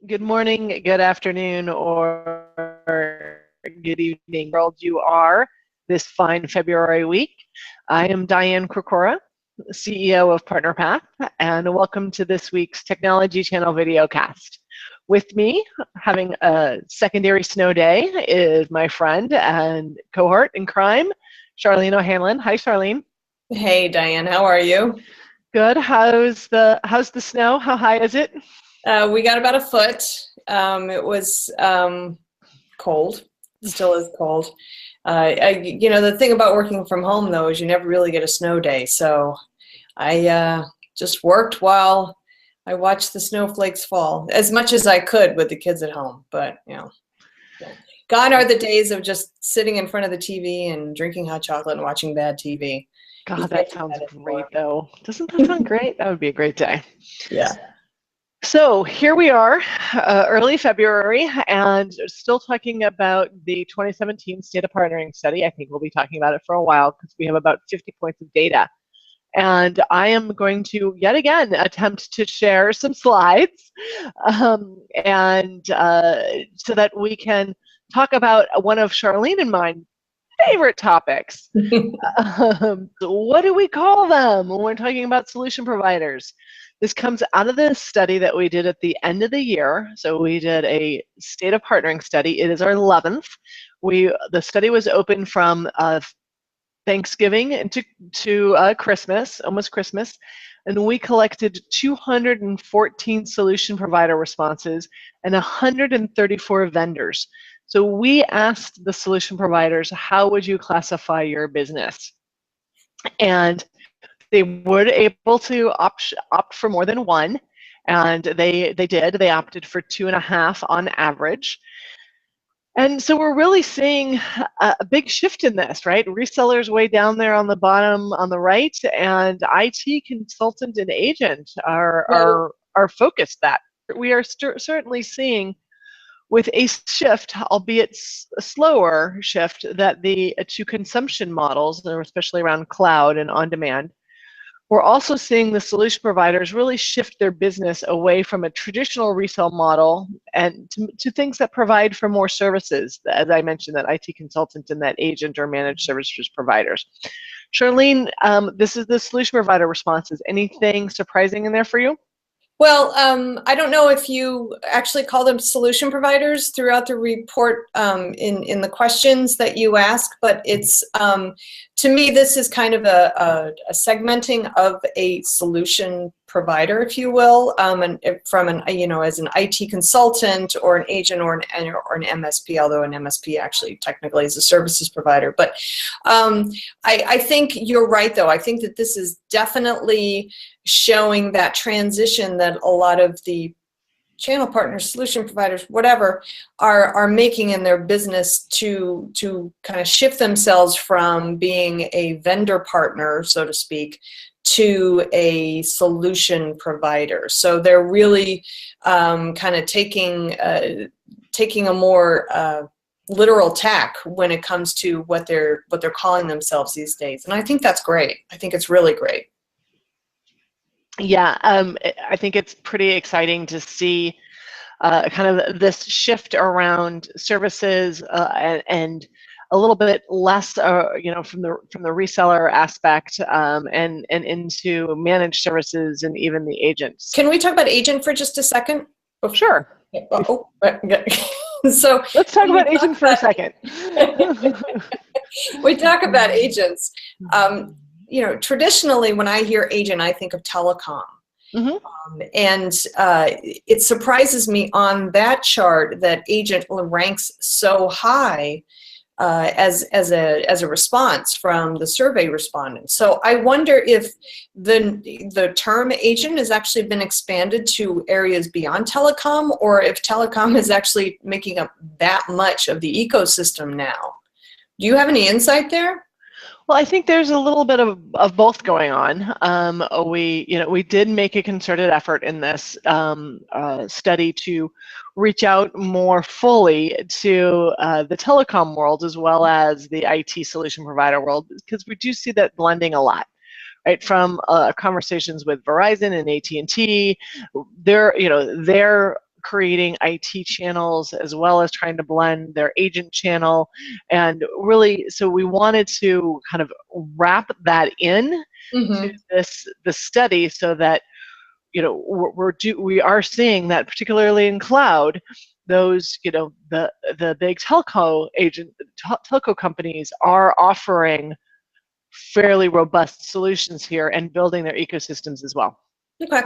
Good morning, good afternoon, or good evening, world you are this fine February week. I am Diane Krakora, CEO of PartnerPath, and welcome to this week's Technology Channel videocast. With me, having a secondary snow day, is my friend and cohort in crime, Charlene O'Hanlon. Hi, Charlene. Hey, Diane, how are you? Good. How's the snow? How high is it? We got about a foot. It was cold. Still is cold. The thing about working from home, though, is you never really get a snow day. So I just worked while I watched the snowflakes fall as much as I could with the kids at home. But, gone are the days of just sitting in front of the TV and drinking hot chocolate and watching bad TV. God, that sounds great, though. Doesn't that sound great? That would be a great day. Yeah. So here we are, early February, and still talking about the 2017 State of Partnering Study. I think we'll be talking about it for a while because we have about 50 points of data. And I am going to, yet again, attempt to share some slides so that we can talk about one of Charlene and mine favorite topics. What do we call them when we're talking about solution providers? This comes out of the study that we did at the end of the year. So we did a State of Partnering study. It is our 11th. The study was open from Thanksgiving to Christmas, almost Christmas, and we collected 214 solution provider responses and 134 vendors. So we asked the solution providers, how would you classify your business? And they were able to opt for more than one, and they did. They opted for 2.5 on average. And so we're really seeing a big shift in this, right? Resellers way down there on the bottom on the right, and IT consultant and agent are focused that. We are certainly seeing with a shift, albeit a slower shift, that to consumption models, especially around cloud and on-demand. We're also seeing the solution providers really shift their business away from a traditional resale model and to things that provide for more services, as I mentioned, that IT consultant and that agent or managed services providers. Charlene, this is the solution provider responses. Anything surprising in there for you? Well, I don't know if you actually call them solution providers throughout the report in the questions that you ask, but it's to me this is kind of a segmenting of a solution provider, if you will, and from an as an IT consultant or an agent or an MSP, although an MSP actually technically is a services provider. But I think you're right, though. I think that this is definitely showing that transition that a lot of the channel partners, solution providers, whatever, are making in their business to kind of shift themselves from being a vendor partner, so to speak, to a solution provider. So they're really kind of taking a more literal tack when it comes to what they're calling themselves these days. And I think that's great. I think it's really great. Yeah, I think it's pretty exciting to see kind of this shift around services and a little bit less, from the reseller aspect and into managed services and even the agents. Can we talk about agent for just a second? Sure. So let's talk about agent for a second. We talk about agents. Traditionally, when I hear agent, I think of telecom. Mm-hmm. And it surprises me on that chart that agent ranks so high as a response from the survey respondents. So I wonder if the term agent has actually been expanded to areas beyond telecom, or if telecom is actually making up that much of the ecosystem now. Do you have any insight there? Well, I think there's a little bit of both going on. We did make a concerted effort in this study to reach out more fully to the telecom world as well as the IT solution provider world, because we do see that blending a lot. Right, from conversations with Verizon and AT&T, their creating IT channels as well as trying to blend their agent channel. And really, so we wanted to kind of wrap that in to this study so that, you know, we are seeing that, particularly in cloud, those, you know, the big telco companies are offering fairly robust solutions here and building their ecosystems as well. Okay.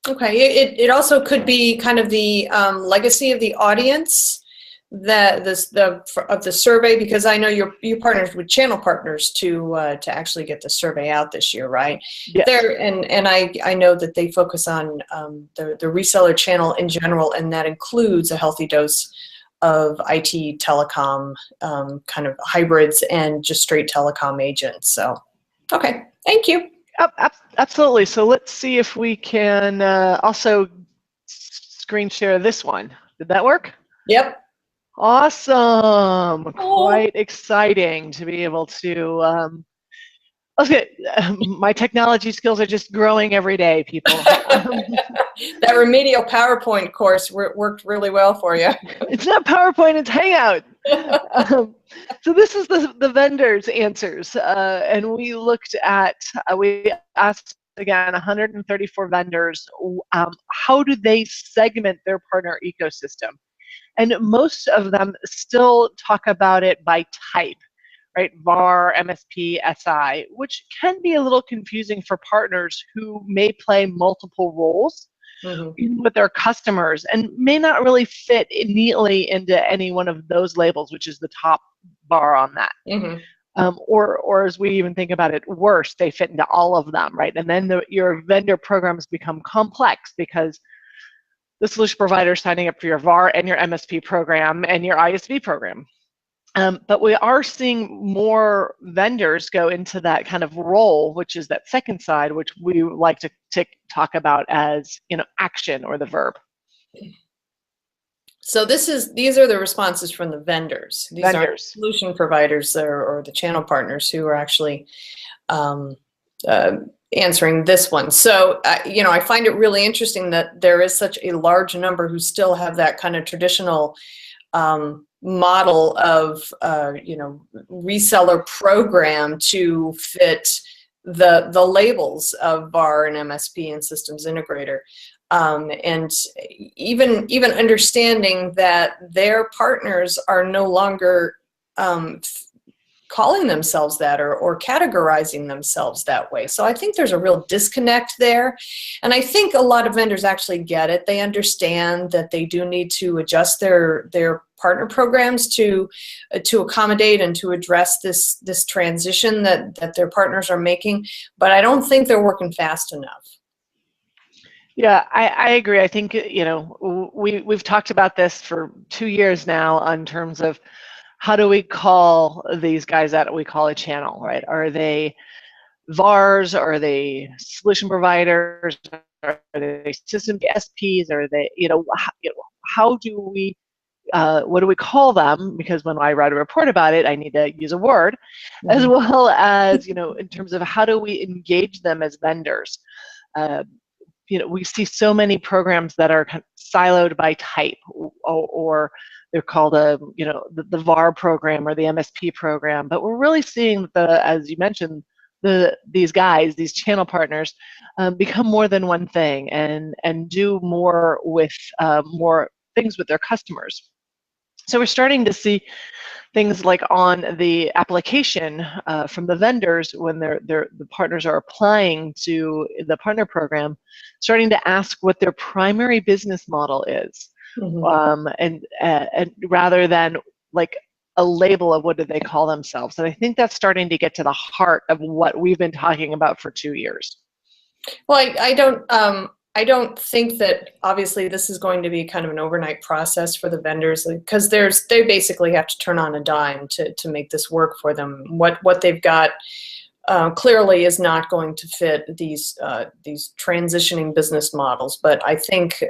Okay. It also could be kind of the legacy of the audience of the survey, because I know you partnered with channel partners to actually get the survey out this year, right? Yes. And I know that they focus on the reseller channel in general, and that includes a healthy dose of IT telecom kind of hybrids and just straight telecom agents. So, okay, thank you. Absolutely. So let's see if we can also screen share this one. Did that work? Yep. Awesome. Quite exciting to be able to. Okay, my technology skills are just growing every day, people. That remedial PowerPoint course worked really well for you. It's not PowerPoint, it's Hangout. So this is the vendors' answers. And we looked at, we asked, again, 134 vendors, how do they segment their partner ecosystem? And most of them still talk about it by type, right? VAR, MSP, SI, which can be a little confusing for partners who may play multiple roles with their customers and may not really fit neatly into any one of those labels, which is the top bar on that. Or as we even think about it, worse, they fit into all of them, right? And then your vendor programs become complex because the solution provider is signing up for your VAR and your MSP program and your ISV program. But we are seeing more vendors go into that kind of role, which is that second side, which we like to talk about as, you know, action or the verb. So these are the responses from the vendors. These are solution providers or the channel partners who are actually answering this one. So, you know, I find it really interesting that there is such a large number who still have that kind of traditional model of, you know, reseller program to fit the labels of VAR and MSP and systems integrator. And even understanding that their partners are no longer calling themselves that or categorizing themselves that way. So I think there's a real disconnect there. And I think a lot of vendors actually get it. They understand that they do need to adjust their partner programs to accommodate and to address this transition that their partners are making. But I don't think they're working fast enough. Yeah, I agree. I think, you know, we've talked about this for 2 years now in terms of how do we call these guys that we call a channel, right? Are they VARs? Are they solution providers? Are they system SPs? Are they, you know, how do we, what do we call them? Because when I write a report about it, I need to use a word, as well as, you know, in terms of how do we engage them as vendors? You know, we see so many programs that are kind of siloed by type, or they're called you know, the VAR program or the MSP program. But we're really seeing as you mentioned, these guys, these channel partners, become more than one thing and do more with more things with their customers. So we're starting to see things like on the application from the vendors when the partners are applying to the partner program, starting to ask what their primary business model is, and rather than like a label of what do they call themselves. And I think that's starting to get to the heart of what we've been talking about for 2 years. Well, I don't think that obviously this is going to be kind of an overnight process for the vendors, because they basically have to turn on a dime to make this work for them. What they've got clearly is not going to fit these transitioning business models. But I think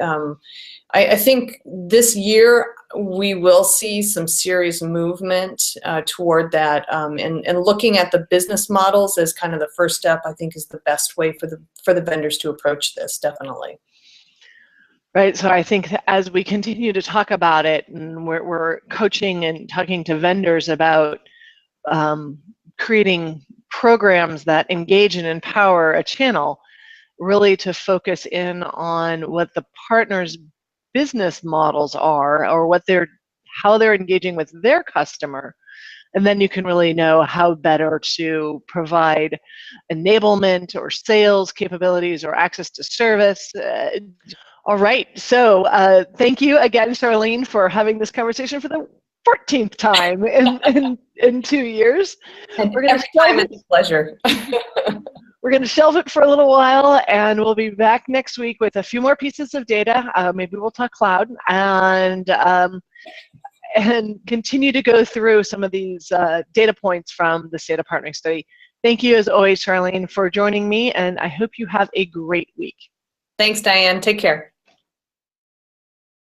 this year we will see some serious movement toward that, and looking at the business models as kind of the first step, I think, is the best way for the vendors to approach this, definitely. Right, so I think that as we continue to talk about it, and we're coaching and talking to vendors about creating programs that engage and empower a channel, really to focus in on what the partners' business models are, or how they're engaging with their customer. And then you can really know how better to provide enablement or sales capabilities or access to service. All right, so thank you again, Charlene, for having this conversation for the 14th time in 2 years. And every time it's a pleasure. We're going to shelve it for a little while, and we'll be back next week with a few more pieces of data. Maybe we'll talk cloud, and continue to go through some of these data points from the State of Partnering Study. Thank you, as always, Charlene, for joining me, and I hope you have a great week. Thanks, Diane. Take care.